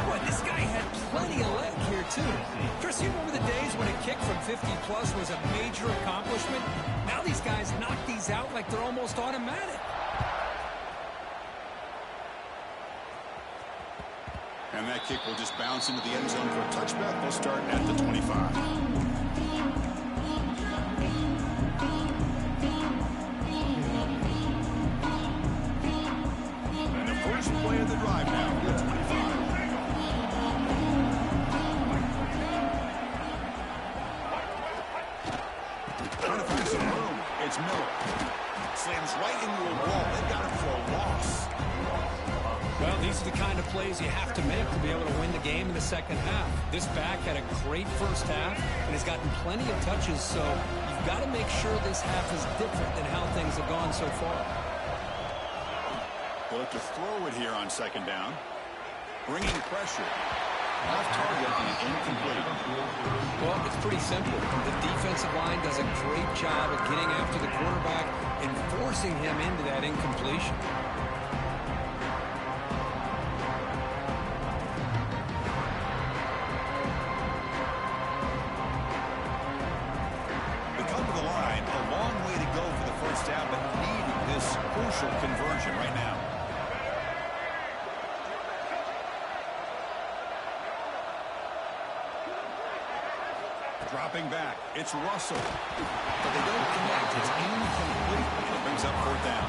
Boy, this guy had plenty of leg here, too. Chris, you remember the days when a kick from 50-plus was a major accomplishment? Now these guys knock these out like they're almost automatic. And that kick will just bounce into the end zone for a touchback. They'll start at the 25. And the first play of the drive now, the 25. Trying to find some room. It's Miller. Slams right into a wall. They got him for a loss. Well, these are the kind of plays you have to make to be able to win the game in the second half. This back had a great first half and has gotten plenty of touches, so you've got to make sure this half is different than how things have gone so far. They'll look to throw it here on second down. Bringing pressure. Off target and incomplete. Well, it's pretty simple. The defensive line does a great job of getting after the quarterback and forcing him into that incompletion. Conversion right now. Dropping back. It's Russell. But they don't connect. It's incomplete. And it brings up fourth down.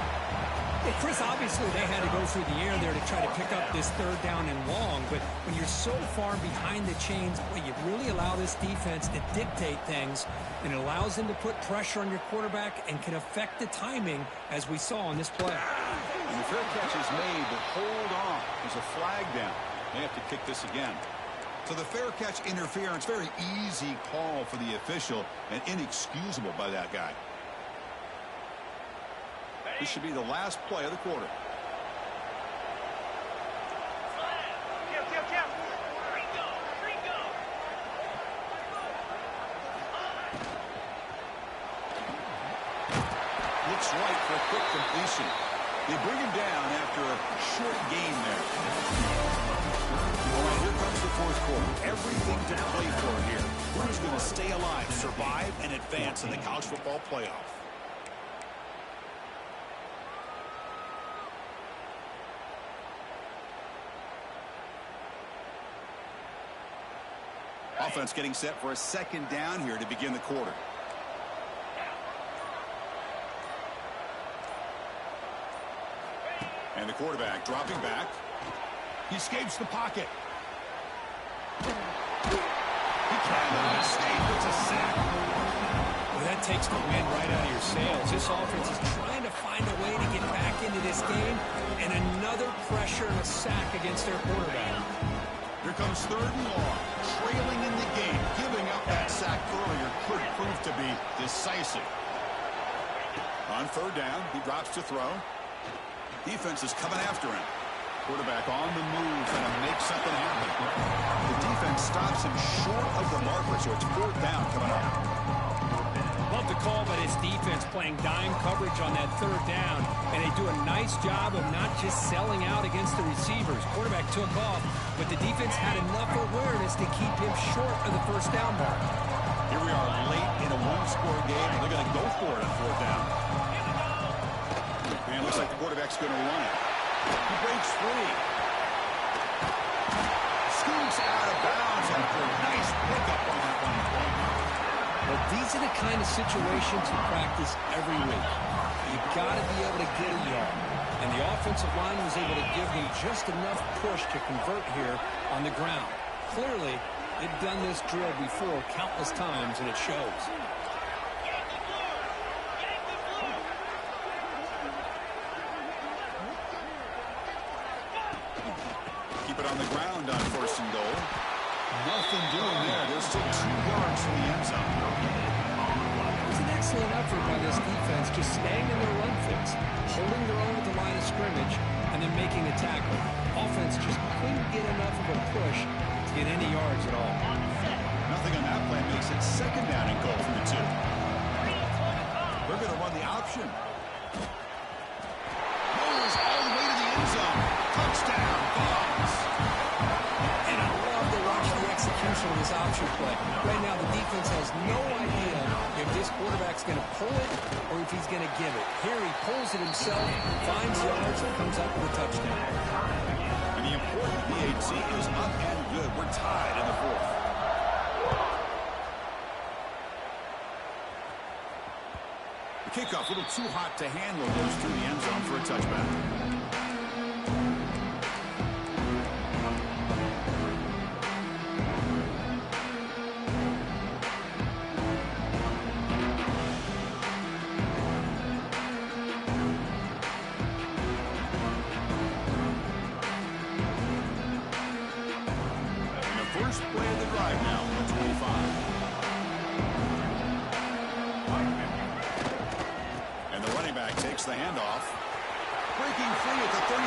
Well, Chris, obviously they had to go through the air there to try to pick up this third down and long, but when you're so far behind the chains, well, you really allow this defense to dictate things, and it allows them to put pressure on your quarterback and can affect the timing, as we saw on this play. And the fair catch is made, but hold on. There's a flag down. They have to kick this again. So the fair catch interference, very easy call for the official and inexcusable by that guy. This should be the last play of the quarter. Looks right for a quick completion. They bring him down after a short game there. All right, here comes the fourth quarter. Everything to play for here. Who's going to stay alive, survive, and advance in the college football playoff? Offense getting set for a second down here to begin the quarter. And the quarterback dropping back. He escapes the pocket. He cannot escape. It's a sack. Well, that takes the wind right out of your sails. This offense is trying to find a way to get back into this game, and another pressure and a sack against their quarterback. Here comes third and long. Trailing in the game. Giving up that sack earlier could prove to be decisive. On third down, he drops to throw. Defense is coming after him. Quarterback on the move, trying to make something happen. The defense stops him short of the marker, so it's fourth down coming up. Love the call by this defense playing dime coverage on that third down, and they do a nice job of not just selling out against the receivers. Quarterback took off, but the defense had enough awareness to keep him short of the first down mark. Here we are late in a one-score game, and they're going to go for it on fourth down. And it looks like the quarterback's going to run it. He breaks free. Scoots out of bounds after a nice pickup on that one. But these are the kind of situations you practice every week. You've got to be able to get a yard. And the offensive line was able to give them just enough push to convert here on the ground. Clearly, they've done this drill before countless times, and it shows. Keep it on the ground on first and goal. Nothing doing there. There's still 2 yards from the end zone. It was an excellent excellent effort by this defense, just staying in their run fix, holding their own at the line of scrimmage, and then making a tackle. Offense just couldn't get enough of a push to get any yards at all. Nothing on that play makes it second down and goal from the 2. They're going to run the option. Rolls all the way to the end zone. Touchdown, Bucs. And I love to watch the execution of this option play. Right now, the defense has no idea if this quarterback's going to pull it or if he's going to give it. Here he pulls it himself, finds yards, and comes up with a touchdown. And the important PAT is up and good. We're tied in the 4th. The kickoff, a little too hot to handle, goes through the end zone for a touchback. First play of the drive now on the 25. And the running back takes the handoff. Breaking free at the 35.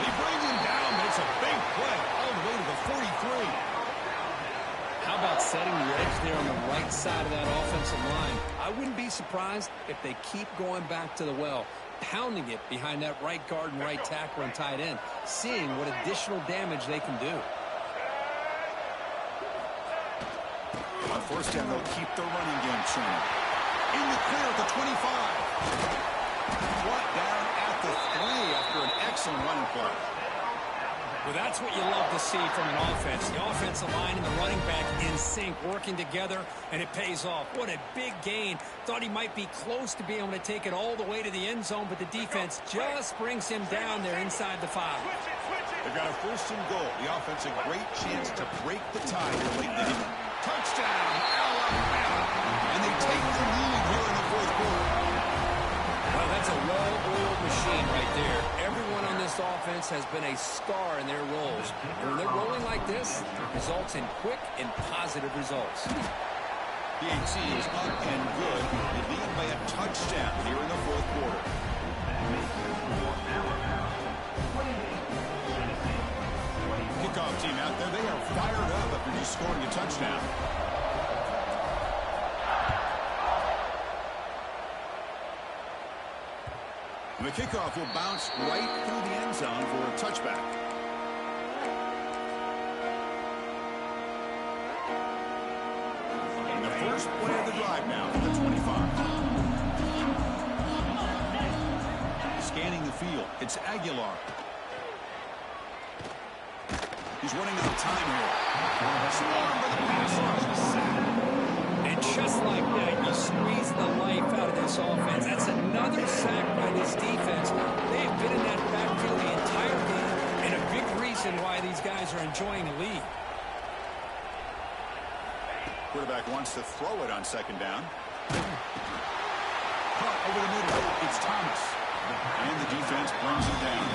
He brings him down, but it's a big play all the way to the 43. How about setting the edge there on the right side of that offensive line? I wouldn't be surprised if they keep going back to the well, pounding it behind that right guard and right tackle and tight end, seeing what additional damage they can do. On first down, they'll keep the running game churning. In the clear at the 25. Brought down at the 3 after an excellent running play. Well, that's what you love to see from an offense. The offensive line and the running back in sync, working together, and it pays off. What a big gain. Thought he might be close to being able to take it all the way to the end zone, but the defense just brings him down there inside the 5. They've got a first and goal. The offense a great chance to break the tie here late in the game. Touchdown, Alabama. And they take the lead here in the 4th quarter. Well, that's a well-oiled machine right there. Everyone on this offense has been a star in their roles. And when they're rolling like this, it results in quick and positive results. PAT is up and good. They lead by a touchdown here in the 4th quarter. Kickoff team out there. They are fired up after just scoring a touchdown. The kickoff will bounce right through the end zone for a touchback. And the first play of the drive now for the 25. Scanning the field, it's Aguilar. He's running out of time here. Swarmed by the pass rush. And just like that, you squeeze the life out of this offense. That's another sack by this defense. They've been in that backfield the entire game, and a big reason why these guys are enjoying the lead. Quarterback wants to throw it on second down. Caught over the middle. It's Thomas. And the defense brings him down.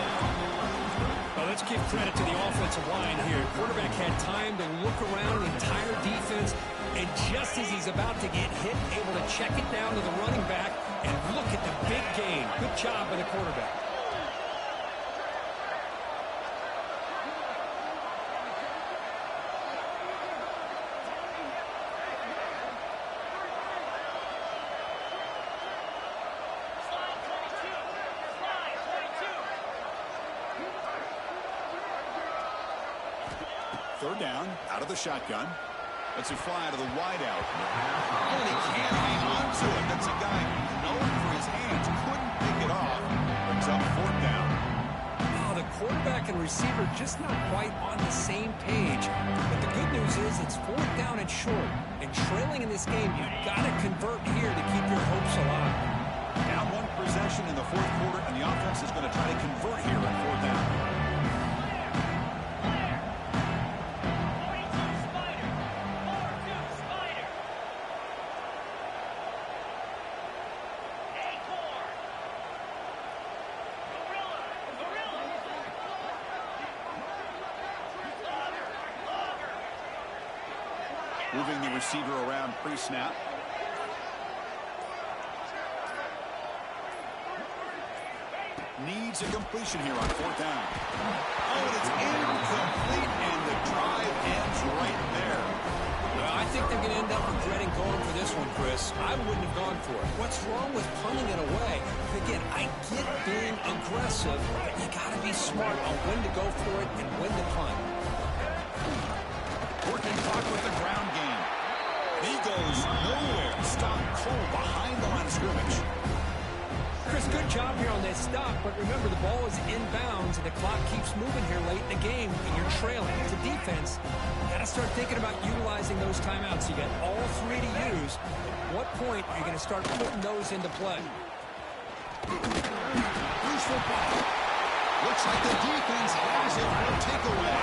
Well, let's give credit to the offensive line here. Quarterback had time to look around the entire defense, and just as he's about to get hit, able to check it down to the running back, and look at the big gain. Good job by the quarterback. Third down, out of the shotgun. Lets it fly to the wideout. And he can't hang on to it. That's a guy known for his hands. Couldn't pick it off. Brings up 4th down. Oh, the quarterback and receiver just not quite on the same page. But the good news is it's 4th down and short. And trailing in this game, you've got to convert here to keep your hopes alive. Down 1 possession in the 4th quarter, and the offense is going to try to convert here on 4th down. Moving the receiver around pre-snap. needs a completion here on fourth down. Oh, and it's incomplete, and the drive ends right there. Well, I think they're going to end up regretting going for this one, Chris. I wouldn't have gone for it. What's wrong with punting it away? Again, I get being aggressive, but you got to be smart on when to go for it and when to punt. Working clock with the ground game. He goes nowhere. Stop cold behind the line of scrimmage. Chris, good job here on that stop, but remember the ball is inbounds and the clock keeps moving here late in the game and you're trailing. As a defense, you got to start thinking about utilizing those timeouts. You got all three to use. At what point are you going to start putting those into play? Loose football. Looks like the defense has it for a takeaway.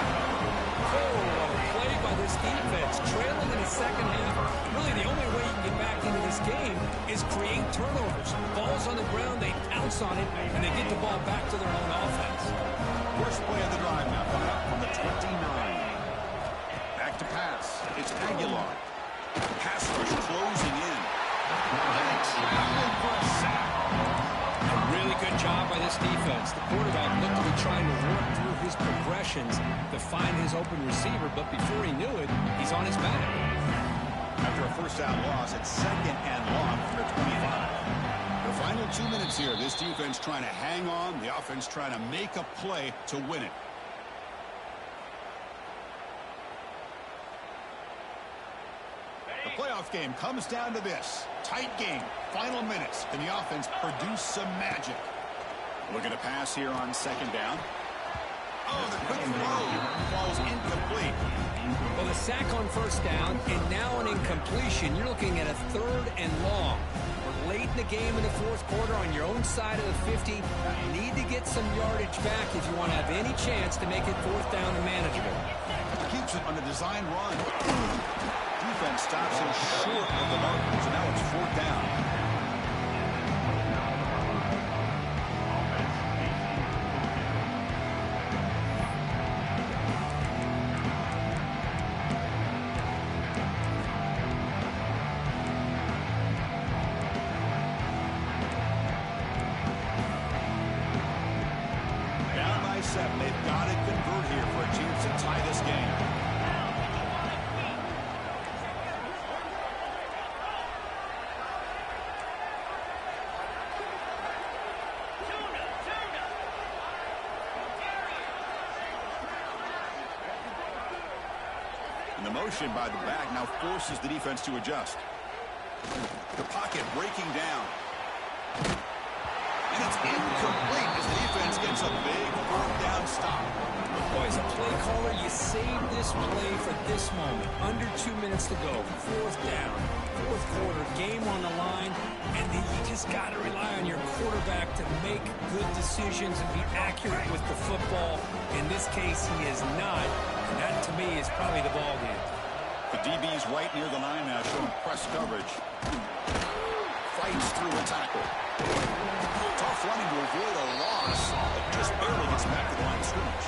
Oh, what a play by this defense. Trailing in the second half. Really, the only way you can get back into this game is create turnovers. Ball's on the ground, they pounce on it, and they get the ball back to their own offense. First play of the drive now coming up from the 29. Back to pass. It's Aguilar. Pass rush closing in. And it's traveling for a sack. A really good job by this defense. The quarterback looked to be trying to work through his progressions to find his open receiver, but before he knew it, he's on his back. After a first down loss, it's second and long from the 25. The final 2 minutes here. This defense trying to hang on. The offense trying to make a play to win it. The playoff game comes down to this. Tight game. Final minutes. Can the offense produce some magic? Looking to pass here on second down. Oh, the quick throw falls incomplete. Well, the sack on first down, and now an incompletion. You're looking at a third and long. We're late in the game in the fourth quarter on your own side of the 50. You need to get some yardage back if you want to have any chance to make it fourth down and manageable. Keeps it on a design run. Defense stops him short of the marker, so now it's fourth down. Down by 7. They've got to convert here for a chance to tie this game. And the motion by the back now forces the defense to adjust. The pocket breaking down. And it's incomplete as the defense gets a big fourth down stop. Boy, as a play caller, you save this play for this moment. Under 2 minutes to go. Fourth down. Fourth quarter. Game on the line. And then you just got to rely on your quarterback to make good decisions and be accurate with the football. In this case, he is not. And that, to me, is probably the ball game. The DB's right near the line now, showing press coverage. Fights through a tackle. Tough running to avoid a loss, but just barely gets back to the line of scrimmage.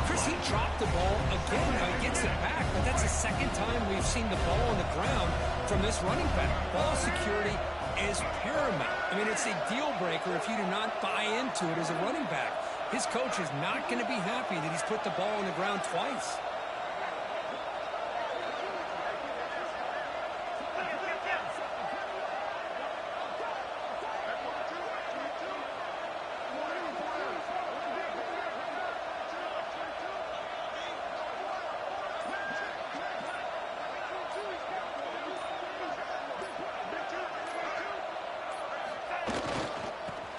Chris, he dropped the ball again. Now he gets it back, but that's the second time we've seen the ball on the ground from this running back. Ball security is paramount. I mean, it's a deal breaker if you do not buy into it as a running back. His coach is not going to be happy that he's put the ball on the ground twice.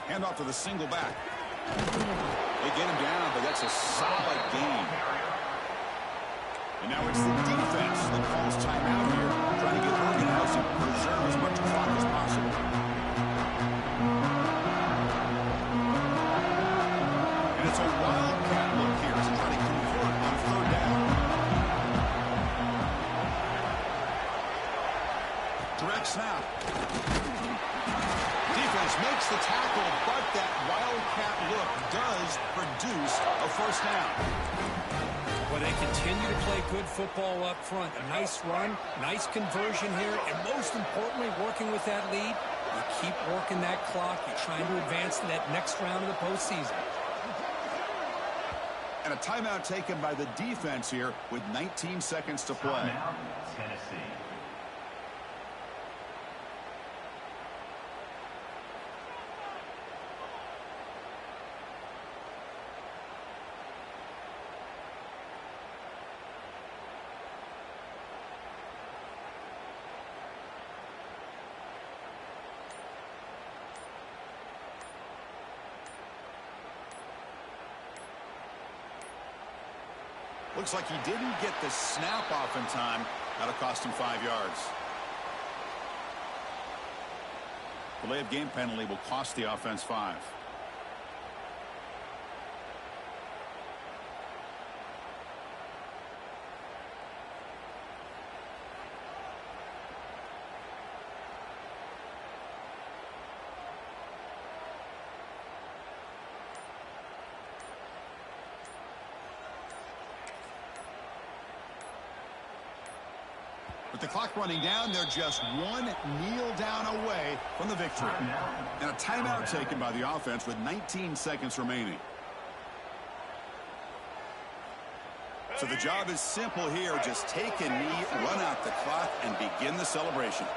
Hand off to the single back. They get him down, but that's a solid gain. And now it's the defense that calls timeout here, trying to get organized and preserve as much clock as possible. And it's a wildcat look here as they try to convert on third down. Direct snap. Defense makes the tackle, but that wildcat look does produce a first down. Well, they continue to play good football up front. A nice run, nice conversion here, and most importantly, working with that lead, You keep working that clock. You're trying to advance to that next round of the postseason. And a timeout taken by the defense here with 19 seconds to play. Timeout, Tennessee. Looks like he didn't get the snap off in time. That'll cost him 5 yards. Delay of game penalty will cost the offense 5. With the clock running down, they're just one kneel down away from the victory. And a timeout taken by the offense with 19 seconds remaining. So the job is simple here. Just take a knee, run out the clock, and begin the celebration.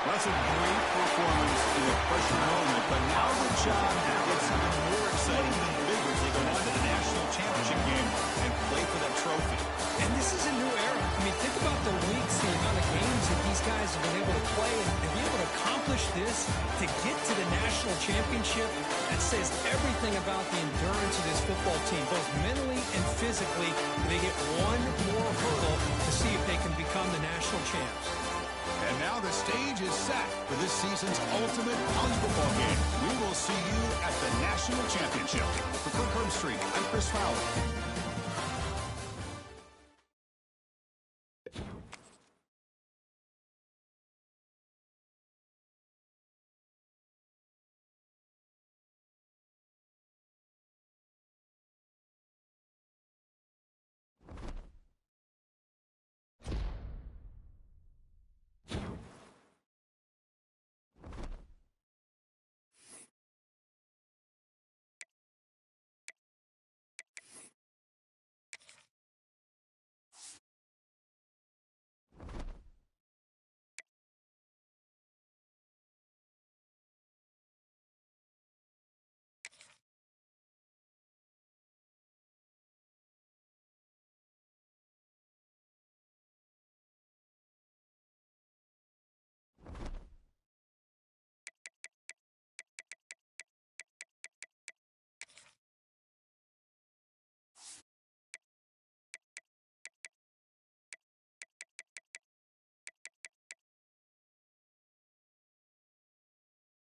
That's a great performance in a pressure moment, but now the job gets even more exciting than bigger as they go on to the national championship game and play for that trophy. And this is a new era. I mean, think about the weeks, the amount of games that these guys have been able to play, and to be able to accomplish this, to get to the national championship, that says everything about the endurance of this football team, both mentally and physically. They get one more hurdle to see if they can become the national champs. And now the stage is set for this season's ultimate college football game. We will see you at the national championship. For Kirk Herbstreit, I'm Chris Fowler.